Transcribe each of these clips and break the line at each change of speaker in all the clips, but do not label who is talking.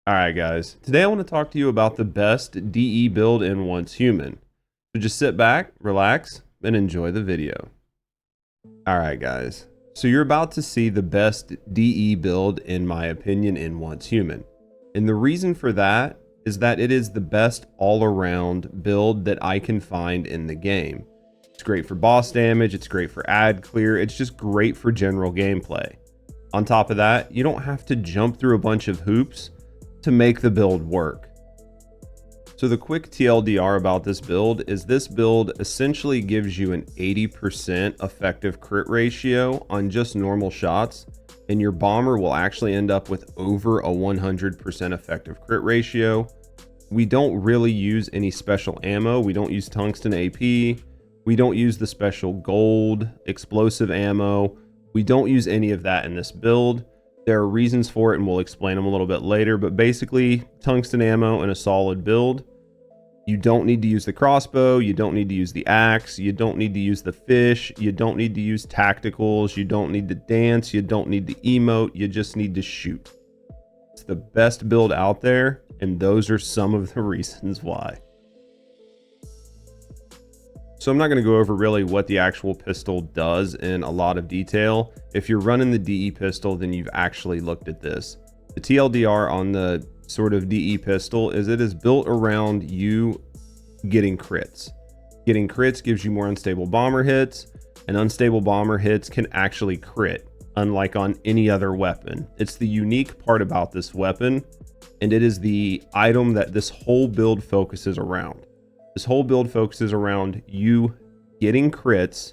Alright guys, today I want to talk to you about the best DE build in Once Human. So just sit back, relax, and enjoy the video. Alright guys, so you're about to see the best DE build in my opinion in Once Human. And the reason for that is that it is the best all-around build that I can find in the game. It's great for boss damage, it's great for ad clear, it's just great for general gameplay. On top of that, you don't have to jump through a bunch of hoops to make the build work. So the quick TLDR about this build is this build essentially gives you an 80% effective crit ratio on just normal shots, and your bomber will actually end up with over a 100% effective crit ratio. We don't really use any special ammo. We don't use tungsten AP. We don't use the special gold explosive ammo. We don't use any of that in this build. There are reasons for it and we'll explain them a little bit later, but basically tungsten ammo in a solid build. You don't need to use the crossbow, you don't need to use the axe, you don't need to use the fish, you don't need to use tacticals, you don't need to dance, you don't need to emote, you just need to shoot. It's the best build out there, and those are some of the reasons why. So I'm not going to go over really what the actual pistol does in a lot of detail. If you're running the DE pistol, then you've actually looked at this. The TLDR on the sort of DE pistol is it is built around you getting crits. Getting crits gives you more unstable bomber hits, and unstable bomber hits can actually crit, unlike on any other weapon. It's the unique part about this weapon, and it is the item that this whole build focuses around. This whole build focuses around you getting crits,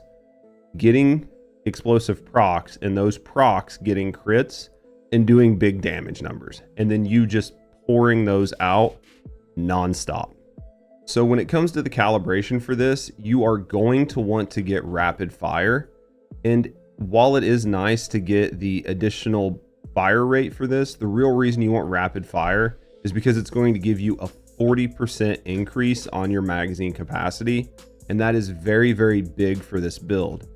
getting explosive procs, and those procs getting crits and doing big damage numbers. And then you just pouring those out nonstop. So when it comes to the calibration for this, you are going to want to get rapid fire. And while it is nice to get the additional fire rate for this, the real reason you want rapid fire is because it's going to give you a 40% increase on your magazine capacity, and that is very, very big for this build.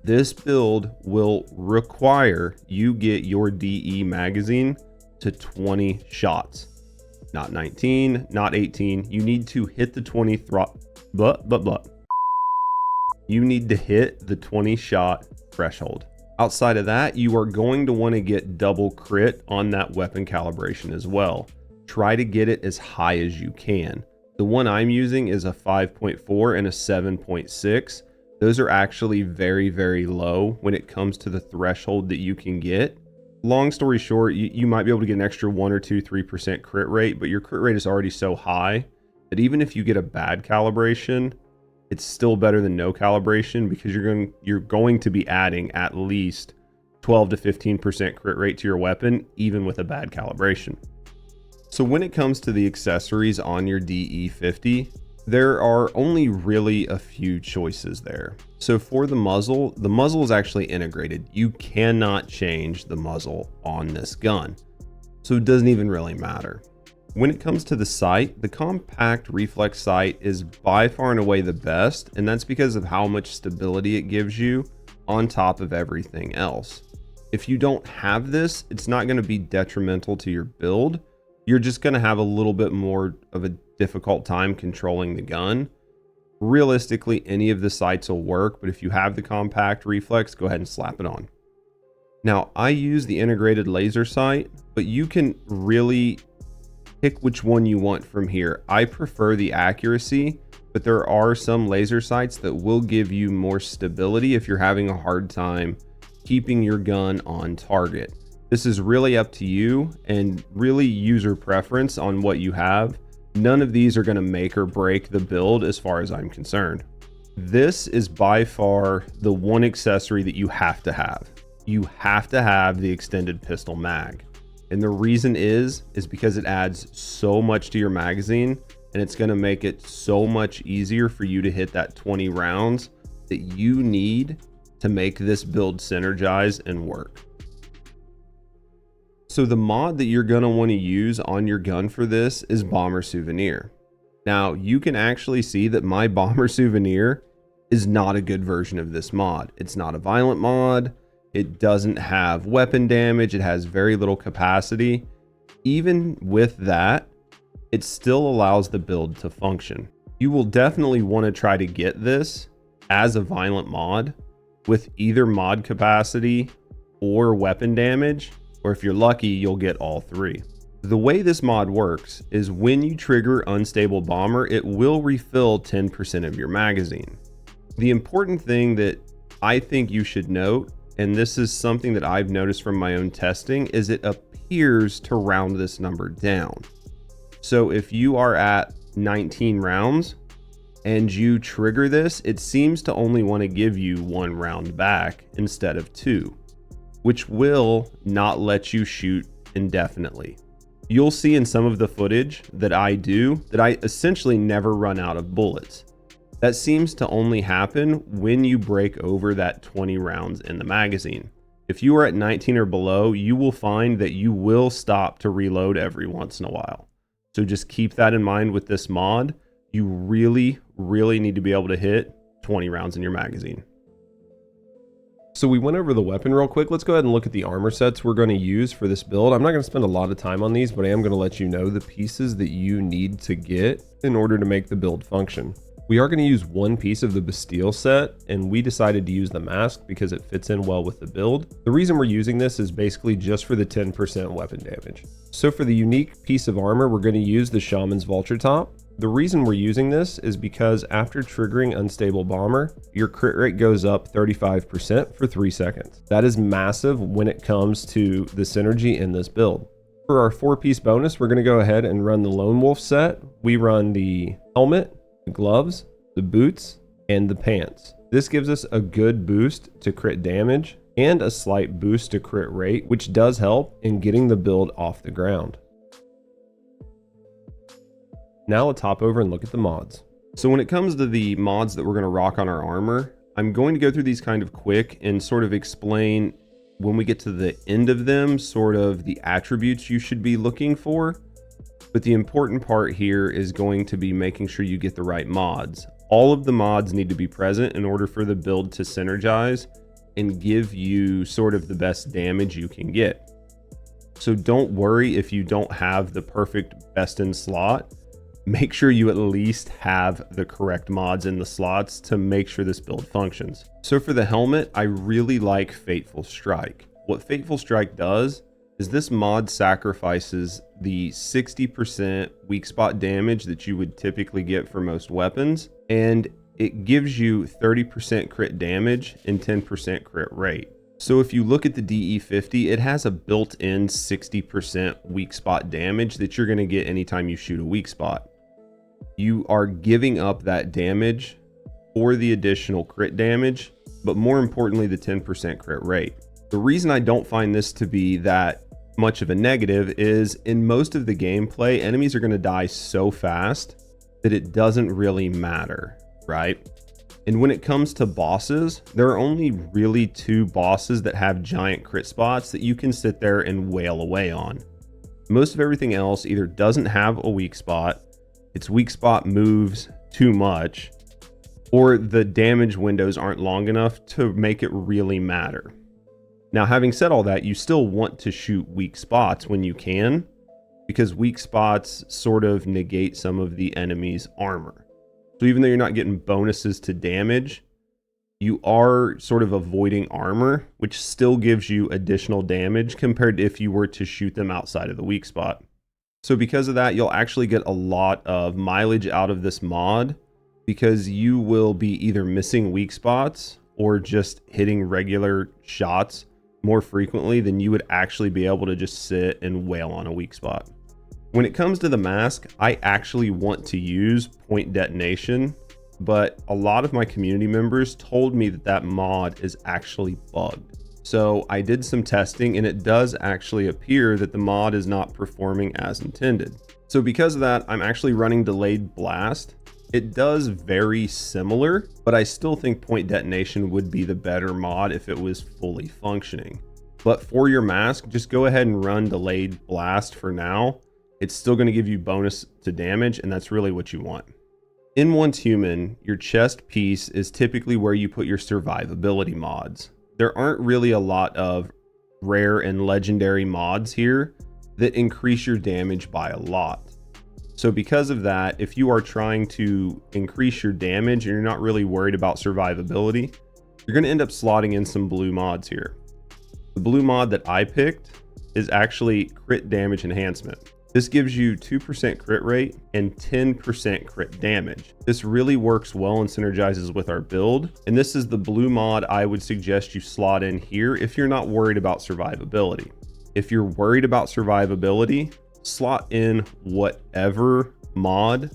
This build will require you get your DE magazine to 20 shots, not 19, not 18. You need to hit the 20 You need to hit the 20 shot threshold. Outside of that, you are going to want to get double crit on that weapon calibration as well. Try to get it as high as you can. The one I'm using is a 5.4 and a 7.6. Those are actually very, very low when it comes to the threshold that you can get. Long story short, you might be able to get an extra 1 or 2, 3% crit rate, but your crit rate is already so high that even if you get a bad calibration, it's still better than no calibration, because you're going to be adding at least 12 to 15% crit rate to your weapon, even with a bad calibration. So when it comes to the accessories on your DE50, there are only really a few choices there. So for the muzzle is actually integrated. You cannot change the muzzle on this gun, so it doesn't even really matter. When it comes to the sight, the compact reflex sight is by far and away the best, and that's because of how much stability it gives you on top of everything else. If you don't have this, it's not going to be detrimental to your build. You're just going to have a little bit more of a difficult time controlling the gun. Realistically, any of the sights will work, but if you have the compact reflex, go ahead and slap it on. Now, I use the integrated laser sight, but you can really pick which one you want from here. I prefer the accuracy, but there are some laser sights that will give you more stability if you're having a hard time keeping your gun on target. This is really up to you and really user preference on what you have. None of these are going to make or break the build as far as I'm concerned. This is by far the one accessory that you have to have. You have to have the extended pistol mag. And the reason is because it adds so much to your magazine, and it's going to make it so much easier for you to hit that 20 rounds that you need to make this build synergize and work. So the mod that you're going to want to use on your gun for this is Bomber Souvenir. Now you can actually see that my Bomber Souvenir is not a good version of this mod. It's not a violent mod. It doesn't have weapon damage. It has very little capacity. Even with that, it still allows the build to function. You will definitely want to try to get this as a violent mod with either mod capacity or weapon damage, or if you're lucky, you'll get all three. The way this mod works is when you trigger Unstable Bomber, it will refill 10% of your magazine. The important thing that I think you should note, and this is something that I've noticed from my own testing, is it appears to round this number down. So if you are at 19 rounds and you trigger this, it seems to only want to give you 1 round back instead of 2, which will not let you shoot indefinitely. You'll see in some of the footage that I do that I essentially never run out of bullets. That seems to only happen when you break over that 20 rounds in the magazine. If you are at 19 or below, you will find that you will stop to reload every once in a while. So just keep that in mind with this mod. You really need to be able to hit 20 rounds in your magazine. So we went over the weapon real quick. Let's go ahead and look at the armor sets we're going to use for this build. I'm not going to spend a lot of time on these, but I am going to let you know the pieces that you need to get in order to make the build function. We are going to use one piece of the Bastille set, and we decided to use the mask because it fits in well with the build. The reason we're using this is basically just for the 10% weapon damage. So for the unique piece of armor, we're going to use the Shaman's Vulture Top. The reason we're using this is because after triggering Unstable Bomber, your crit rate goes up 35% for 3 seconds. That is massive when it comes to the synergy in this build. For our 4-piece bonus, we're going to go ahead and run the Lone Wolf set. We run the helmet, the gloves, the boots, and the pants. This gives us a good boost to crit damage and a slight boost to crit rate, which does help in getting the build off the ground. Now let's hop over and look at the mods. So when it comes to the mods that we're going to rock on our armor, I'm going to go through these kind of quick and sort of explain when we get to the end of them, sort of the attributes you should be looking for. But the important part here is going to be making sure you get the right mods. All of the mods need to be present in order for the build to synergize and give you sort of the best damage you can get. So don't worry if you don't have the perfect best in slot. Make sure you at least have the correct mods in the slots to make sure this build functions. So for the helmet, I really like Fateful Strike. What Fateful Strike does is this mod sacrifices the 60% weak spot damage that you would typically get for most weapons, and it gives you 30% crit damage and 10% crit rate. So if you look at the DE50, it has a built-in 60% weak spot damage that you're going to get anytime you shoot a weak spot. You are giving up that damage for the additional crit damage, but more importantly, the 10% crit rate. The reason I don't find this to be that much of a negative is in most of the gameplay, enemies are going to die so fast that it doesn't really matter, right? And when it comes to bosses, there are only really 2 bosses that have giant crit spots that you can sit there and wail away on. Most of everything else either doesn't have a weak spot, its weak spot moves too much, or the damage windows aren't long enough to make it really matter. Now, having said all that, you still want to shoot weak spots when you can, because weak spots sort of negate some of the enemy's armor. So even though you're not getting bonuses to damage, you are sort of avoiding armor, which still gives you additional damage compared to if you were to shoot them outside of the weak spot. So because of that, you'll actually get a lot of mileage out of this mod because you will be either missing weak spots or just hitting regular shots more frequently than you would actually be able to just sit and wail on a weak spot. When it comes to the mask, I actually want to use point detonation, but a lot of my community members told me that that mod is actually bugged. So I did some testing and it does actually appear that the mod is not performing as intended. So because of that, I'm actually running delayed blast. It does very similar, but I still think point detonation would be the better mod if it was fully functioning. But for your mask, just go ahead and run delayed blast for now. It's still going to give you bonus to damage, and that's really what you want. In Once Human, your chest piece is typically where you put your survivability mods. There aren't really a lot of rare and legendary mods here, that increase your damage by a lot. So because of that, if you are trying to increase your damage and you're not really worried about survivability, you're going to end up slotting in some blue mods here. The blue mod that I picked is actually crit damage enhancement. This gives you 2% crit rate and 10% crit damage. This really works well and synergizes with our build. And this is the blue mod I would suggest you slot in here if you're not worried about survivability. If you're worried about survivability, slot in whatever mod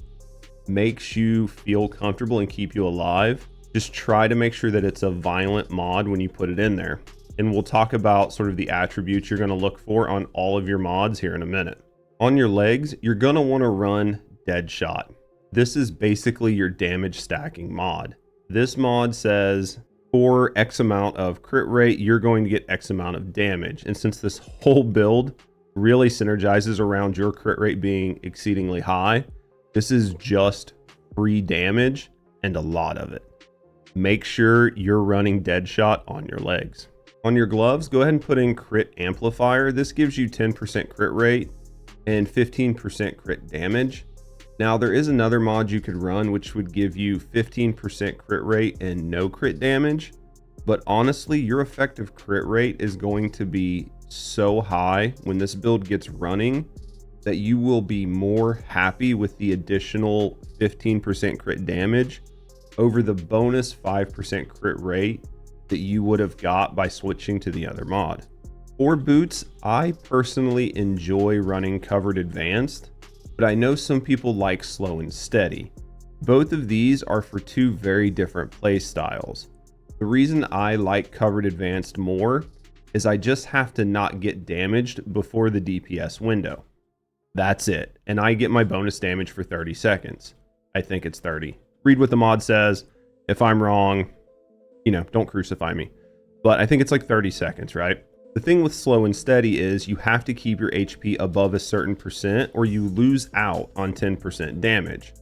makes you feel comfortable and keep you alive. Just try to make sure that it's a violent mod when you put it in there. And we'll talk about sort of the attributes you're going to look for on all of your mods here in a minute. On your legs, you're going to want to run Deadshot. This is basically your damage stacking mod. This mod says for X amount of crit rate, you're going to get X amount of damage. And since this whole build really synergizes around your crit rate being exceedingly high, this is just free damage and a lot of it. Make sure you're running Deadshot on your legs. On your gloves, go ahead and put in Crit Amplifier. This gives you 10% crit rate and 15% crit damage. Now there is another mod you could run which would give you 15% crit rate and no crit damage. But honestly, your effective crit rate is going to be so high when this build gets running that you will be more happy with the additional 15% crit damage over the bonus 5% crit rate that you would have got by switching to the other mod. For boots, I personally enjoy running Covered Advanced, but I know some people like Slow and Steady. Both of these are for two very different play styles. The reason I like Covered Advanced more is I just have to not get damaged before the DPS window. That's it. And I get my bonus damage for 30 seconds. I think it's 30. Read what the mod says. If I'm wrong, don't crucify me. But I think it's like 30 seconds, right? The thing with Slow and Steady is you have to keep your HP above a certain percent or you lose out on 10% damage,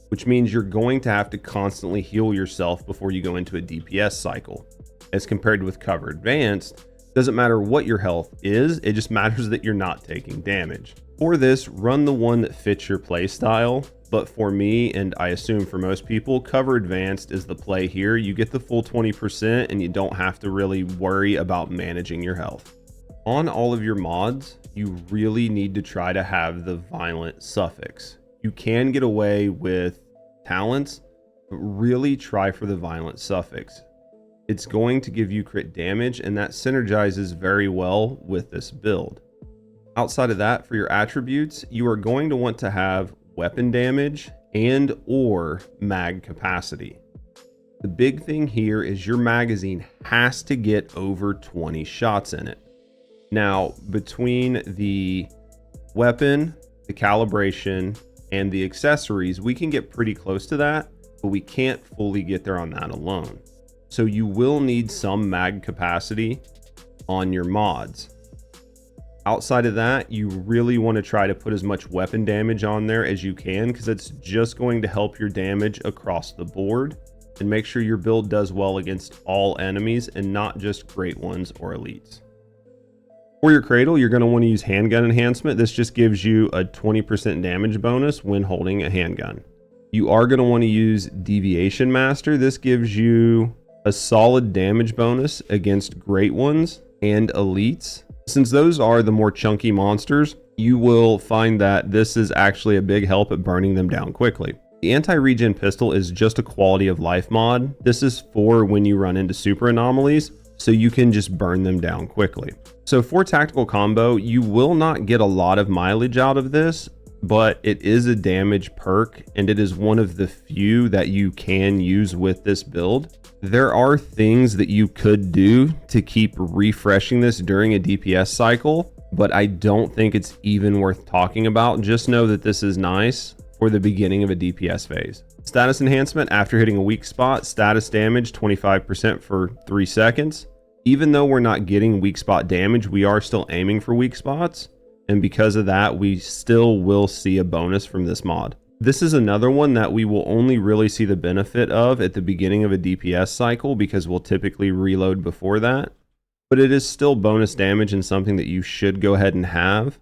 which means you're going to have to constantly heal yourself before you go into a DPS cycle. As compared with Cover Advanced, doesn't matter what your health is, it just matters that you're not taking damage. For this, run the one that fits your play style. But for me, and I assume for most people, Cover Advanced is the play here. You get the full 20% and you don't have to really worry about managing your health. On all of your mods, you really need to try to have the violent suffix. You can get away with talents, but really try for the violent suffix. It's going to give you crit damage, and that synergizes very well with this build. Outside of that, for your attributes, you are going to want to have weapon damage and or mag capacity. The big thing here is your magazine has to get over 20 shots in it. Now, between the weapon, the calibration, and the accessories, we can get pretty close to that, but we can't fully get there on that alone. So you will need some mag capacity on your mods. Outside of that, you really want to try to put as much weapon damage on there as you can, because it's just going to help your damage across the board and make sure your build does well against all enemies and not just great ones or elites. For your cradle, you're going to want to use handgun enhancement. This just gives you a 20% damage bonus when holding a handgun. You are going to want to use Deviation Master. This gives you a solid damage bonus against great ones and elites. Since those are the more chunky monsters, you will find that this is actually a big help at burning them down quickly. The anti-regen pistol is just a quality of life mod. This is for when you run into super anomalies, so you can just burn them down quickly. So for tactical combo, you will not get a lot of mileage out of this, but it is a damage perk, and it is one of the few that you can use with this build. There are things that you could do to keep refreshing this during a DPS cycle, but I don't think it's even worth talking about. Just know that this is nice for the beginning of a DPS phase. Status enhancement: after hitting a weak spot, status damage 25% for 3 seconds. Even though we're not getting weak spot damage, we are still aiming for weak spots. And because of that, we still will see a bonus from this mod. This is another one that we will only really see the benefit of at the beginning of a DPS cycle, because we'll typically reload before that. But it is still bonus damage and something that you should go ahead and have,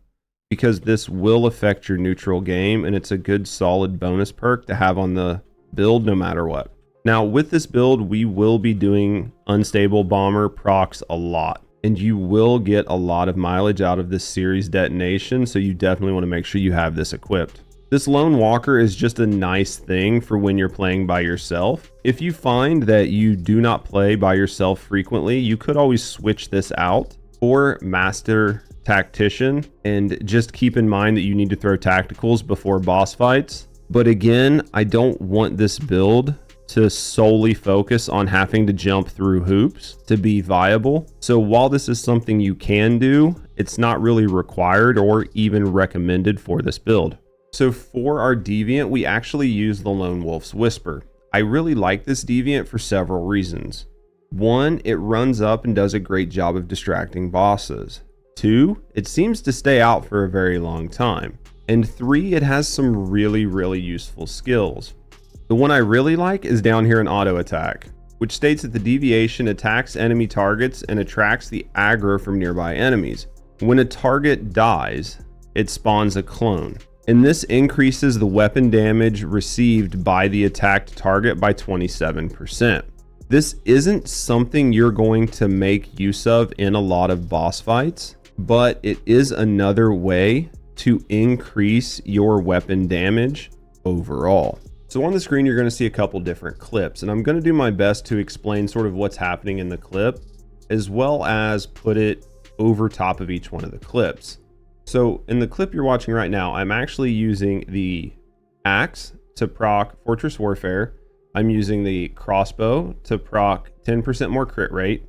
because this will affect your neutral game, and it's a good solid bonus perk to have on the build no matter what. Now with this build, we will be doing unstable bomber procs a lot, and you will get a lot of mileage out of this series detonation, so you definitely want to make sure you have this equipped. This lone walker is just a nice thing for when you're playing by yourself. If you find that you do not play by yourself frequently, you could always switch this out for master tactician, and just keep in mind that you need to throw tacticals before boss fights. But again, I don't want this build to solely focus on having to jump through hoops to be viable. So while this is something you can do, it's not really required or even recommended for this build. So for our deviant, we actually use the Lone Wolf's Whisper. I really like this deviant for several reasons. One, it runs up and does a great job of distracting bosses. Two, it seems to stay out for a very long time. And three, it has some really useful skills. The one I really like is down here in auto attack, which states that the deviation attacks enemy targets and attracts the aggro from nearby enemies. When a target dies, it spawns a clone, and this increases the weapon damage received by the attacked target by 27%. This isn't something you're going to make use of in a lot of boss fights, but it is another way to increase your weapon damage overall. So on the screen, you're going to see a couple different clips, and I'm going to do my best to explain sort of what's happening in the clip, as well as put it over top of each one of the clips. So in the clip you're watching right now, I'm actually using the axe to proc Fortress Warfare. I'm using the crossbow to proc 10% more crit rate.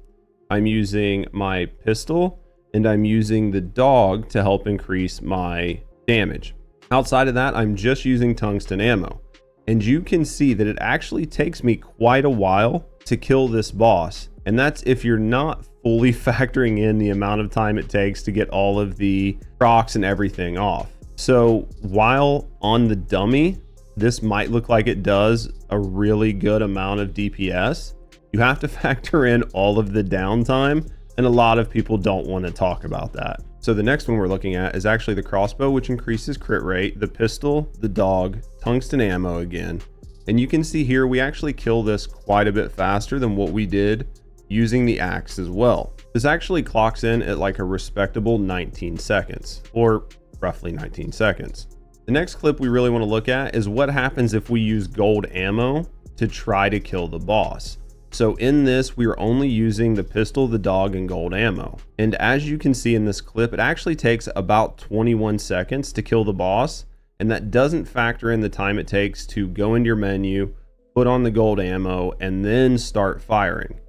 I'm using my pistol, and I'm using the dog to help increase my damage. Outside of that, I'm just using tungsten ammo. And you can see that it actually takes me quite a while to kill this boss. And that's if you're not fully factoring in the amount of time it takes to get all of the procs and everything off. So while on the dummy, this might look like it does a really good amount of DPS, you have to factor in all of the downtime, and a lot of people don't want to talk about that. So the next one we're looking at is actually the crossbow, which increases crit rate, the pistol, the dog, tungsten ammo again. And you can see here, we actually kill this quite a bit faster than what we did using the axe as well. This actually clocks in at like a respectable 19 seconds, or roughly 19 seconds. The next clip we really want to look at is what happens if we use gold ammo to try to kill the boss. So in this, we are only using the pistol, the dog, and gold ammo. And as you can see in this clip, it actually takes about 21 seconds to kill the boss. And that doesn't factor in the time it takes to go into your menu, put on the gold ammo, and then start firing.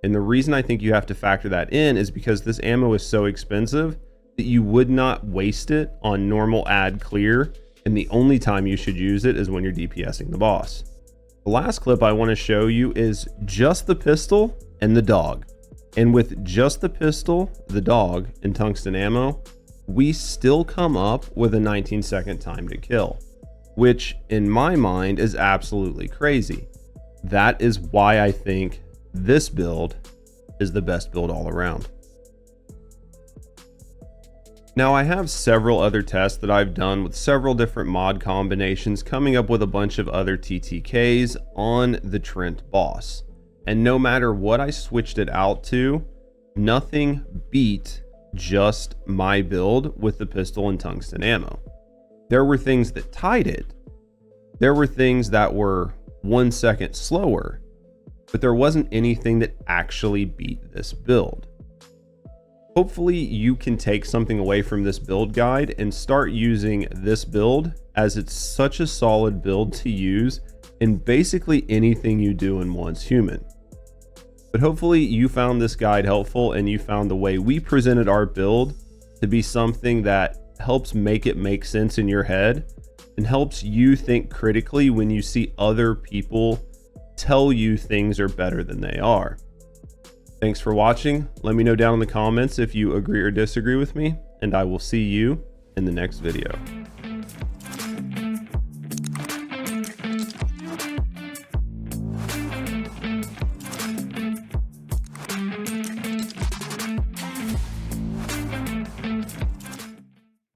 And the reason I think you have to factor that in is because this ammo is so expensive that you would not waste it on normal ad clear. And the only time you should use it is when you're DPSing the boss. The last clip I want to show you is just the pistol and the dog. And with just the pistol, the dog, and tungsten ammo, we still come up with a 19-second time to kill, which in my mind is absolutely crazy. That is why I think this build is the best build all around. Now I have several other tests that I've done with several different mod combinations, coming up with a bunch of other TTKs on the Trent boss. And no matter what I switched it out to, nothing beat just my build with the pistol and tungsten ammo. There were things that tied it. There were things that were 1 second slower, but there wasn't anything that actually beat this build. Hopefully you can take something away from this build guide and start using this build, as it's such a solid build to use in basically anything you do in Once Human. But hopefully you found this guide helpful, and you found the way we presented our build to be something that helps make it make sense in your head and helps you think critically when you see other people tell you things are better than they are. Thanks for watching. Let me know down in the comments if you agree or disagree with me, and I will see you in the next video.